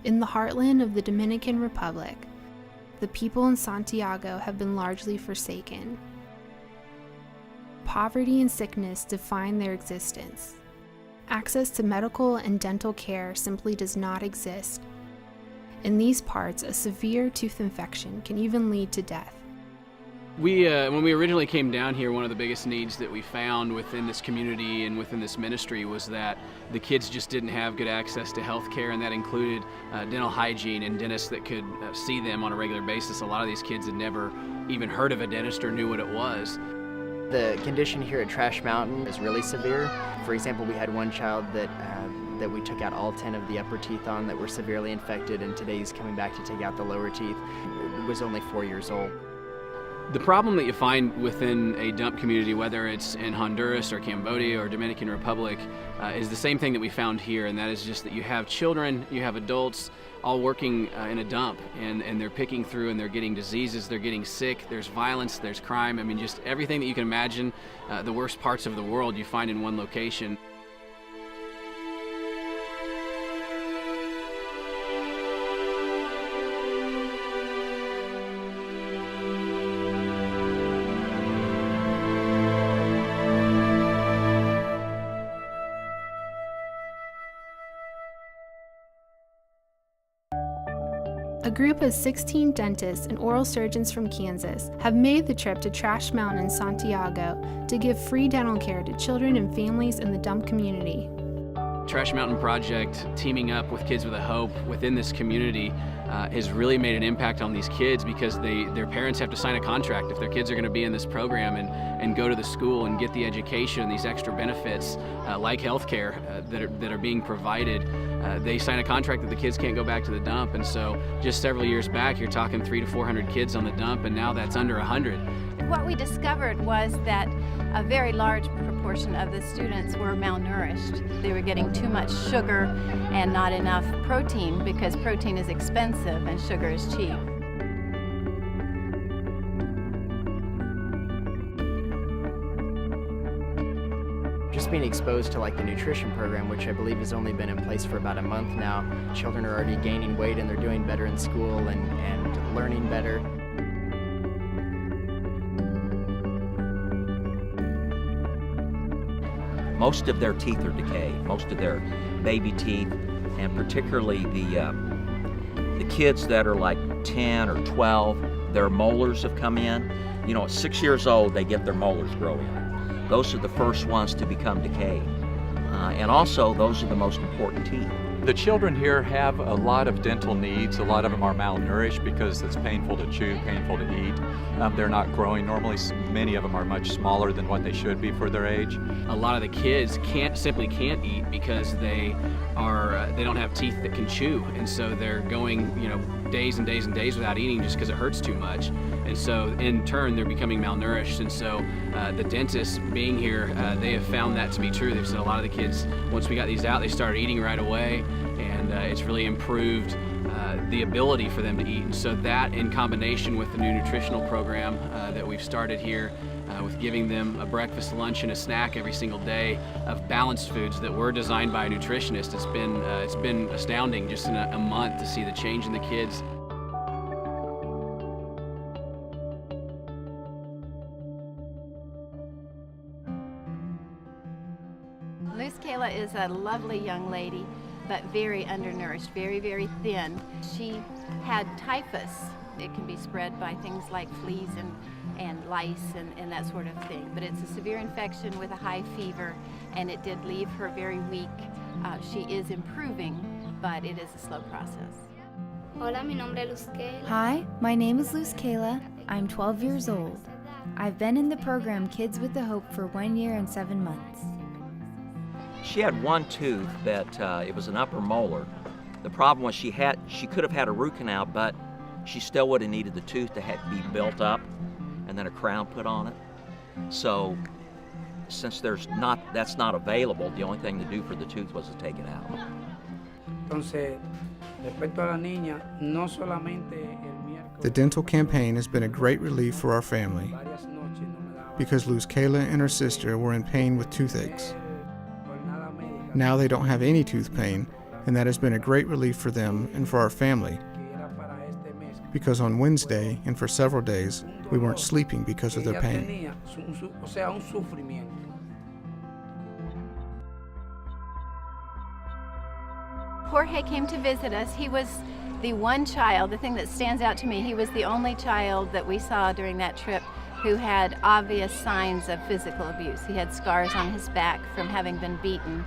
In the heartland of the Dominican Republic, the people in Santiago have been largely forsaken. Poverty and sickness define their existence. Access to medical and dental care simply does not exist. In these parts, a severe tooth infection can even lead to death. When we originally came down here, one of the biggest needs that we found within this community and within this ministry was that the kids just didn't have good access to health care, and that included dental hygiene and dentists that could see them on a regular basis. A lot of these kids had never even heard of a dentist or knew what it was. The condition here at Trash Mountain is really severe. For example, we had one child that we took out all 10 of the upper teeth on that were severely infected, and today he's coming back to take out the lower teeth. He was only 4 years old. The problem that you find within a dump community, whether it's in Honduras or Cambodia or Dominican Republic, is the same thing that we found here, and that is just that you have children, you have adults all working in a dump, and they're picking through and they're getting diseases, they're getting sick, there's violence, there's crime. I mean, just everything that you can imagine, the worst parts of the world you find in one location. A group of 16 dentists and oral surgeons from Kansas have made the trip to Trash Mountain in Santiago to give free dental care to children and families in the dump community. Trash Mountain Project, teaming up with Kids with a Hope within this community, has really made an impact on these kids because their parents have to sign a contract if their kids are going to be in this program and go to the school and get the education, these extra benefits like health care that are being provided. They sign a contract that the kids can't go back to the dump, and so just several years back you're talking 300 to 400 kids on the dump, and now that's under 100. What we discovered was that a very large proportion of the students were malnourished. They were getting too much sugar and not enough protein because protein is expensive and sugar is cheap. Just being exposed to the nutrition program, which I believe has only been in place for about a month now, children are already gaining weight and they're doing better in school and learning better. Most of their teeth are decayed, most of their baby teeth, and particularly the kids that are like 10 or 12, their molars have come in. You know, at 6 years old, they get their molars grow in. Those are the first ones to become decayed. And also, those are the most important teeth. The children here have a lot of dental needs. A lot of them are malnourished because it's painful to chew, painful to eat. They're not growing normally. Many of them are much smaller than what they should be for their age. A lot of the kids simply can't eat because they don't have teeth that can chew, and so they're going days and days and days without eating just because it hurts too much. And so in turn they're becoming malnourished, and so the dentists being here, they have found that to be true. They've said a lot of the kids, once we got these out, they started eating right away, and it's really improved the ability for them to eat. And so that, in combination with the new nutritional program that we've started here, with giving them a breakfast, lunch, and a snack every single day of balanced foods that were designed by a nutritionist, it's been astounding just in a month to see the change in the kids. Luz Kayla is a lovely young lady, but very undernourished, very, very thin. She had typhus. It can be spread by things like fleas and lice and that sort of thing. But it's a severe infection with a high fever, and it did leave her very weak. She is improving, but it is a slow process. Hola, mi nombre es Luz Kayla. Hi, my name is Luz Kayla. I'm 12 years old. I've been in the program Kids with the Hope for 1 year and 7 months. She had one tooth that it was an upper molar. The problem was she could have had a root canal, but she still would have needed the tooth to be built up and then a crown put on it. So since that's not available, the only thing to do for the tooth was to take it out. The dental campaign has been a great relief for our family because Luz Kayla and her sister were in pain with toothaches. Now they don't have any tooth pain, and that has been a great relief for them and for our family, because on Wednesday and for several days we weren't sleeping because of their pain. Jorge came to visit us. He was the one child, the thing that stands out to me, he was the only child that we saw during that trip who had obvious signs of physical abuse. He had scars on his back from having been beaten.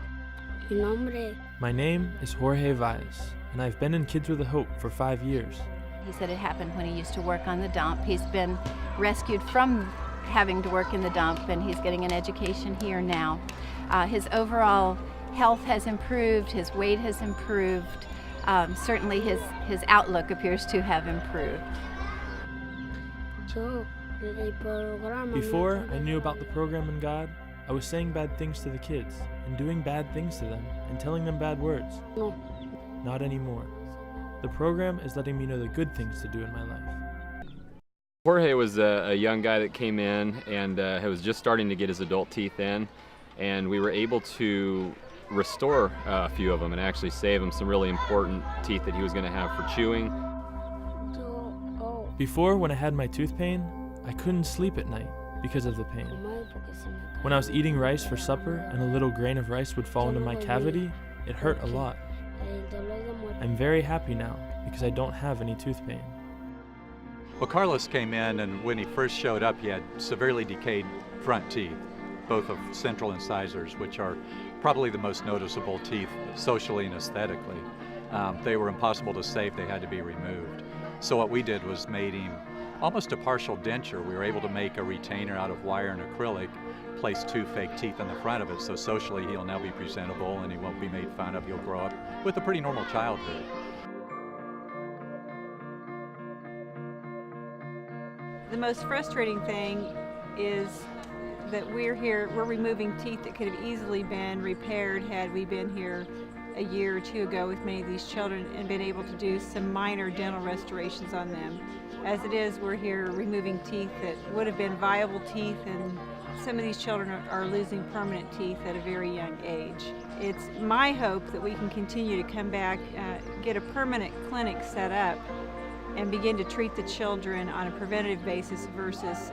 My name is Jorge Valles, and I've been in Kids with a Hope for 5 years. He said it happened when he used to work on the dump. He's been rescued from having to work in the dump, and he's getting an education here now. His overall health has improved, his weight has improved. Certainly his outlook appears to have improved. Before I knew about the program and God, I was saying bad things to the kids and doing bad things to them and telling them bad words. Not anymore. The program is letting me know the good things to do in my life. Jorge was a young guy that came in and was just starting to get his adult teeth in, and we were able to restore a few of them and actually save him some really important teeth that he was going to have for chewing. Before, when I had my tooth pain, I couldn't sleep at night because of the pain. When I was eating rice for supper and a little grain of rice would fall into my cavity, it hurt a lot. I'm very happy now because I don't have any tooth pain. Well, Carlos came in, and when he first showed up, he had severely decayed front teeth, both of central incisors, which are probably the most noticeable teeth socially and aesthetically. They were impossible to save, they had to be removed. So what we did was made him almost a partial denture. We were able to make a retainer out of wire and acrylic, place 2 fake teeth in the front of it, so socially he'll now be presentable and he won't be made fun of. He'll grow up with a pretty normal childhood. The most frustrating thing is that we're removing teeth that could have easily been repaired had we been here a year or 2 ago with many of these children and been able to do some minor dental restorations on them. As it is, we're here removing teeth that would have been viable teeth, and some of these children are losing permanent teeth at a very young age. It's my hope that we can continue to come back, get a permanent clinic set up, and begin to treat the children on a preventative basis versus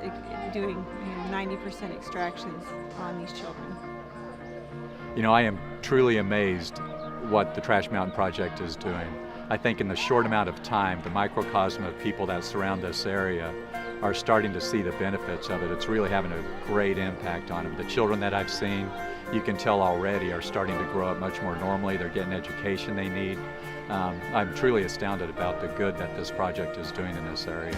doing 90% extractions on these children. You know, I am truly amazed what the Trash Mountain Project is doing. I think in the short amount of time, the microcosm of people that surround this area are starting to see the benefits of it. It's really having a great impact on them. The children that I've seen, you can tell already, are starting to grow up much more normally. They're getting education they need. I'm truly astounded about the good that this project is doing in this area.